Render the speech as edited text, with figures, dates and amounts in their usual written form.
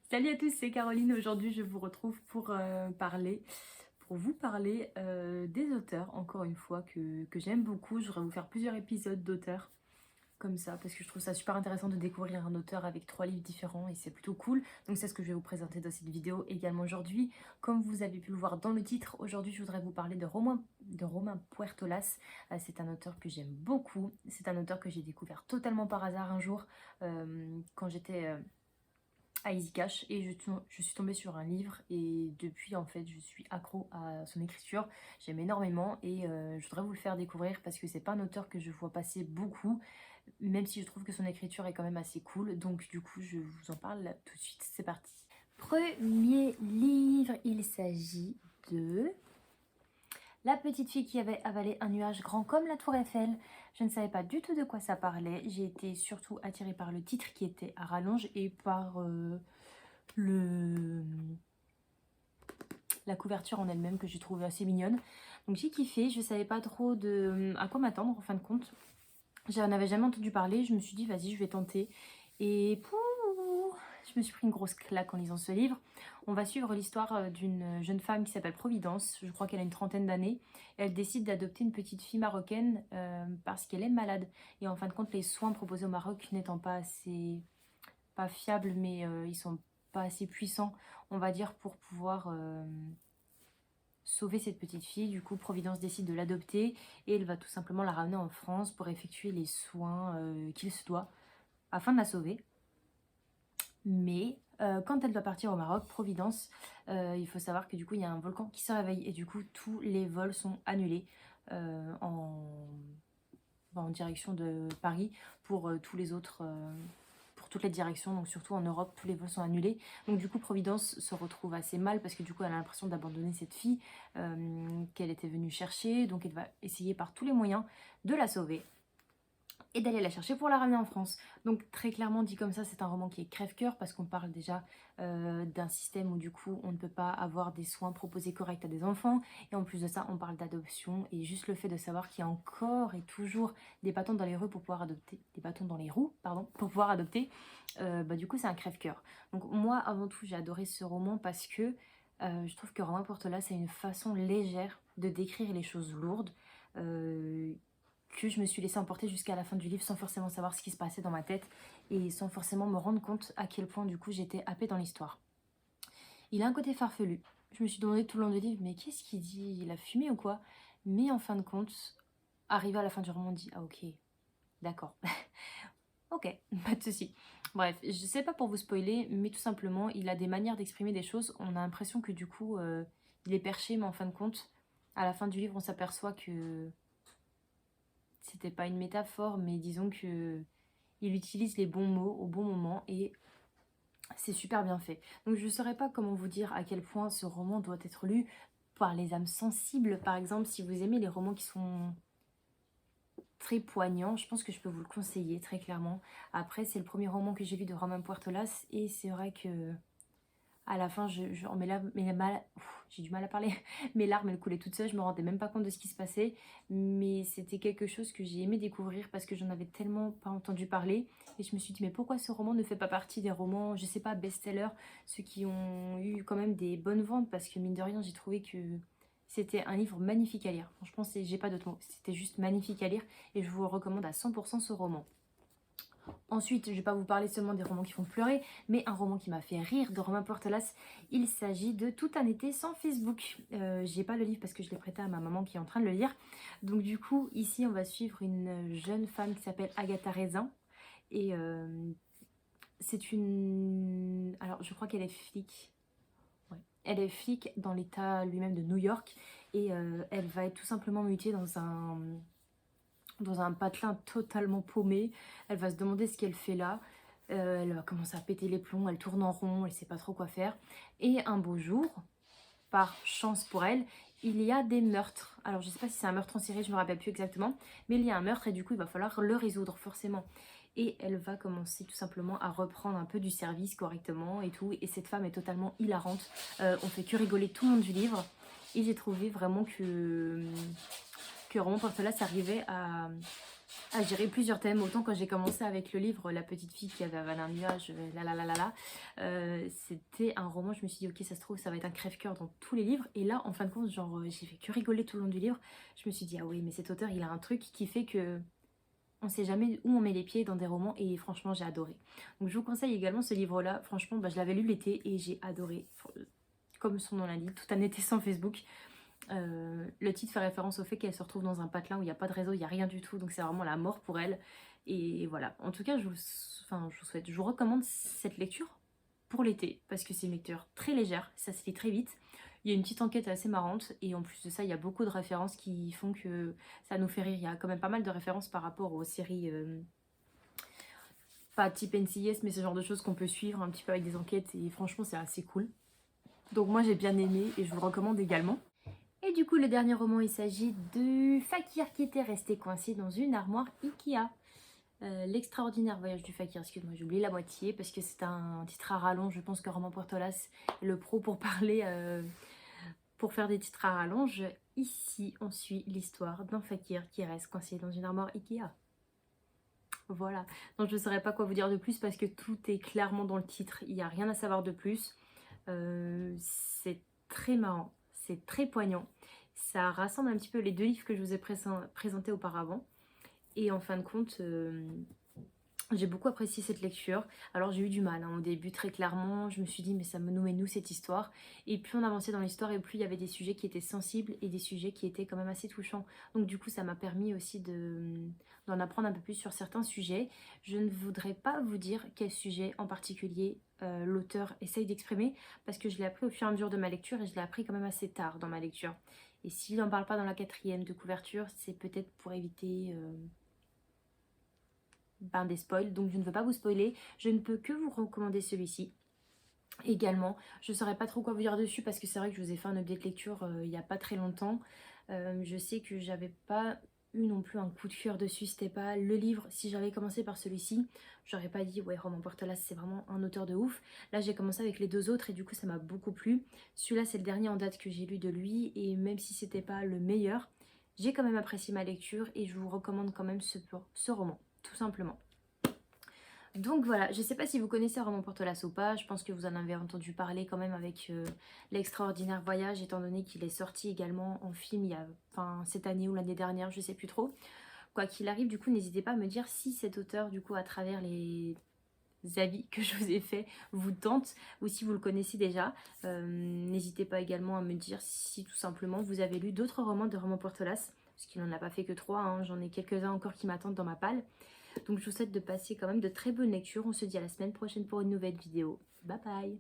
Salut à tous, c'est Caroline. Aujourd'hui, je vous retrouve pour vous parler des auteurs, encore une fois, que j'aime beaucoup. Je voudrais vous faire plusieurs épisodes d'auteurs comme ça, parce que je trouve ça super intéressant de découvrir un auteur avec 3 livres différents et c'est plutôt cool. Donc c'est ce que je vais vous présenter dans cette vidéo également aujourd'hui. Comme vous avez pu le voir dans le titre, aujourd'hui je voudrais vous parler de Romain Puertolas. C'est un auteur que j'aime beaucoup. C'est un auteur que j'ai découvert totalement par hasard un jour quand j'étais à Easy Cash et je suis tombée sur un livre et depuis en fait je suis accro à son écriture, j'aime énormément et je voudrais vous le faire découvrir parce que c'est pas un auteur que je vois passer beaucoup, même si je trouve que son écriture est quand même assez cool, donc du coup je vous en parle tout de suite, c'est parti. Premier livre, il s'agit de La petite fille qui avait avalé un nuage grand comme la tour Eiffel. Je ne savais pas du tout de quoi ça parlait. J'ai été surtout attirée par le titre qui était à rallonge et par le la couverture en elle-même que j'ai trouvé assez mignonne. Donc j'ai kiffé, je savais pas trop à quoi m'attendre en fin de compte. J'en avais jamais entendu parler, je me suis dit vas-y je vais tenter. Et je me suis pris une grosse claque en lisant ce livre. On va suivre l'histoire d'une jeune femme qui s'appelle Providence, je crois qu'elle a une trentaine d'années. Elle décide d'adopter une petite fille marocaine parce qu'elle est malade. Et en fin de compte les soins proposés au Maroc n'étant pas assez, pas fiables mais ils sont pas assez puissants on va dire pour pouvoir sauver cette petite fille. Du coup, Providence décide de l'adopter et elle va tout simplement la ramener en France pour effectuer les soins qu'il se doit afin de la sauver. Mais quand elle doit partir au Maroc, Providence, il faut savoir que du coup, il y a un volcan qui se réveille et du coup, tous les vols sont annulés en direction de Paris pour tous les autres pour toutes les directions, donc surtout en Europe, tous les vols sont annulés. Donc du coup, Providence se retrouve assez mal parce que du coup, elle a l'impression d'abandonner cette fille qu'elle était venue chercher. Donc elle va essayer par tous les moyens de la sauver et d'aller la chercher pour la ramener en France. Donc très clairement dit comme ça, c'est un roman qui est crève-cœur parce qu'on parle déjà d'un système où du coup on ne peut pas avoir des soins proposés corrects à des enfants et en plus de ça on parle d'adoption et juste le fait de savoir qu'il y a encore et toujours des bâtons dans les roues pour pouvoir adopter, des bâtons dans les roues pardon pour pouvoir adopter, bah du coup c'est un crève-cœur. Donc moi avant tout j'ai adoré ce roman parce que je trouve que Romain Portola c'est une façon légère de décrire les choses lourdes. Euh, que je me suis laissée emporter jusqu'à la fin du livre sans forcément savoir ce qui se passait dans ma tête et sans forcément me rendre compte à quel point du coup j'étais happée dans l'histoire. Il a un côté farfelu. Je me suis demandé tout le long du livre, mais qu'est-ce qu'il dit? Il a fumé ou quoi? Mais en fin de compte, arrivé à la fin du roman, on dit ah ok, d'accord, ok, pas de souci. Bref, je sais pas pour vous spoiler, mais tout simplement, il a des manières d'exprimer des choses. On a l'impression que du coup, il est perché, mais en fin de compte, à la fin du livre, on s'aperçoit que c'était pas une métaphore, mais disons que il utilise les bons mots au bon moment et c'est super bien fait. Donc je ne saurais pas comment vous dire à quel point ce roman doit être lu par les âmes sensibles. Par exemple, si vous aimez les romans qui sont très poignants, je pense que je peux vous le conseiller très clairement. Après, c'est le premier roman que j'ai lu de Romain Puertolas et c'est vrai que à la fin, j'ai du mal à parler. Mes larmes, elles coulaient toutes seules. Je me rendais même pas compte de ce qui se passait. Mais c'était quelque chose que j'ai aimé découvrir parce que j'en avais tellement pas entendu parler. Et je me suis dit, mais pourquoi ce roman ne fait pas partie des romans, je sais pas, best-sellers, ceux qui ont eu quand même des bonnes ventes? Parce que mine de rien, j'ai trouvé que c'était un livre magnifique à lire. Franchement, j'ai pas d'autres mots. C'était juste magnifique à lire. Et je vous recommande à 100% ce roman. Ensuite, je ne vais pas vous parler seulement des romans qui font pleurer, mais un roman qui m'a fait rire de Romain Portelas. Il s'agit de Tout un été sans Facebook. J'ai pas le livre parce que je l'ai prêté à ma maman qui est en train de le lire. Donc du coup, ici, on va suivre une jeune femme qui s'appelle Agatha Raisin. Et c'est une... Alors, je crois qu'elle est flic. Ouais. Elle est flic dans l'état lui-même de New York. Et elle va être tout simplement mutée dans un patelin totalement paumé. Elle va se demander ce qu'elle fait là. Elle va commencer à péter les plombs, elle tourne en rond, elle sait pas trop quoi faire. Et un beau jour, par chance pour elle, il y a des meurtres. Alors je sais pas si c'est un meurtre en série, je me rappelle plus exactement, mais il y a un meurtre et du coup il va falloir le résoudre forcément. Et elle va commencer tout simplement à reprendre un peu du service correctement et tout. Et cette femme est totalement hilarante. On fait que rigoler tout le monde du livre. Et j'ai trouvé vraiment que Roman Portolas arrivait Ah, je dirais plusieurs thèmes. Autant quand j'ai commencé avec le livre La petite fille qui avait avalé un nuage, c'était un roman, je me suis dit ok, ça se trouve ça va être un crève-cœur dans tous les livres. Et là en fin de compte, genre j'ai fait que rigoler tout le long du livre. Je me suis dit ah oui, mais cet auteur il a un truc qui fait que on sait jamais où on met les pieds dans des romans, et franchement j'ai adoré. Donc je vous conseille également ce livre-là. Franchement, bah, je l'avais lu l'été et j'ai adoré. Comme son nom l'indique, tout un été sans Facebook. Le titre fait référence au fait qu'elle se retrouve dans un patelin où il n'y a pas de réseau, il n'y a rien du tout, donc c'est vraiment la mort pour elle. Et voilà, en tout cas, je vous recommande cette lecture pour l'été, parce que c'est une lecture très légère, ça se lit très vite. Il y a une petite enquête assez marrante, et en plus de ça, il y a beaucoup de références qui font que ça nous fait rire. Il y a quand même pas mal de références par rapport aux séries, pas type NCIS, mais ce genre de choses qu'on peut suivre un petit peu avec des enquêtes, et franchement, c'est assez cool. Donc moi, j'ai bien aimé, et je vous le recommande également. Et du coup, le dernier roman, il s'agit de Fakir qui était resté coincé dans une armoire Ikea. L'extraordinaire voyage du Fakir, excuse-moi, j'ai oublié la moitié parce que c'est un titre à rallonge. Je pense que Roman Portolas est le pro pour parler, pour faire des titres à rallonge. Ici, on suit l'histoire d'un Fakir qui reste coincé dans une armoire Ikea. Voilà, donc je ne saurais pas quoi vous dire de plus parce que tout est clairement dans le titre. Il n'y a rien à savoir de plus. C'est très marrant, c'est très poignant. Ça rassemble un petit peu les deux livres que je vous ai présentés auparavant. Et en fin de compte, j'ai beaucoup apprécié cette lecture. Alors j'ai eu du mal au début, très clairement. Je me suis dit mais ça me nous met nous cette histoire. Et plus on avançait dans l'histoire et plus il y avait des sujets qui étaient sensibles et des sujets qui étaient quand même assez touchants. Donc du coup ça m'a permis aussi d'en apprendre un peu plus sur certains sujets. Je ne voudrais pas vous dire quel sujet en particulier l'auteur essaye d'exprimer, parce que je l'ai appris au fur et à mesure de ma lecture et je l'ai appris quand même assez tard dans ma lecture. Et s'il n'en parle pas dans la 4e de couverture, c'est peut-être pour éviter des spoils. Donc je ne veux pas vous spoiler, je ne peux que vous recommander celui-ci. Également, je ne saurais pas trop quoi vous dire dessus parce que c'est vrai que je vous ai fait un update lecture il n'y a pas très longtemps. Je sais que j'avais pas eu non plus un coup de cœur dessus, c'était pas le livre. Si j'avais commencé par celui-ci, j'aurais pas dit ouais, Roman Portolas c'est vraiment un auteur de ouf. Là j'ai commencé avec les deux autres et du coup ça m'a beaucoup plu. Celui-là c'est le dernier en date que j'ai lu de lui, et même si c'était pas le meilleur, j'ai quand même apprécié ma lecture et je vous recommande quand même ce roman, tout simplement. Donc voilà, je ne sais pas si vous connaissez Roman Portolas ou pas, je pense que vous en avez entendu parler quand même avec L'extraordinaire voyage, étant donné qu'il est sorti également en film cette année ou l'année dernière, je ne sais plus trop. Quoi qu'il arrive, du coup, n'hésitez pas à me dire si cet auteur, du coup, à travers les avis que je vous ai fait, vous tente, ou si vous le connaissez déjà. N'hésitez pas également à me dire si tout simplement vous avez lu d'autres romans de Roman Portolas, parce qu'il n'en a pas fait que 3, hein, j'en ai quelques-uns encore qui m'attendent dans ma palle. Donc je vous souhaite de passer quand même de très bonnes lectures. On se dit à la semaine prochaine pour une nouvelle vidéo. Bye bye!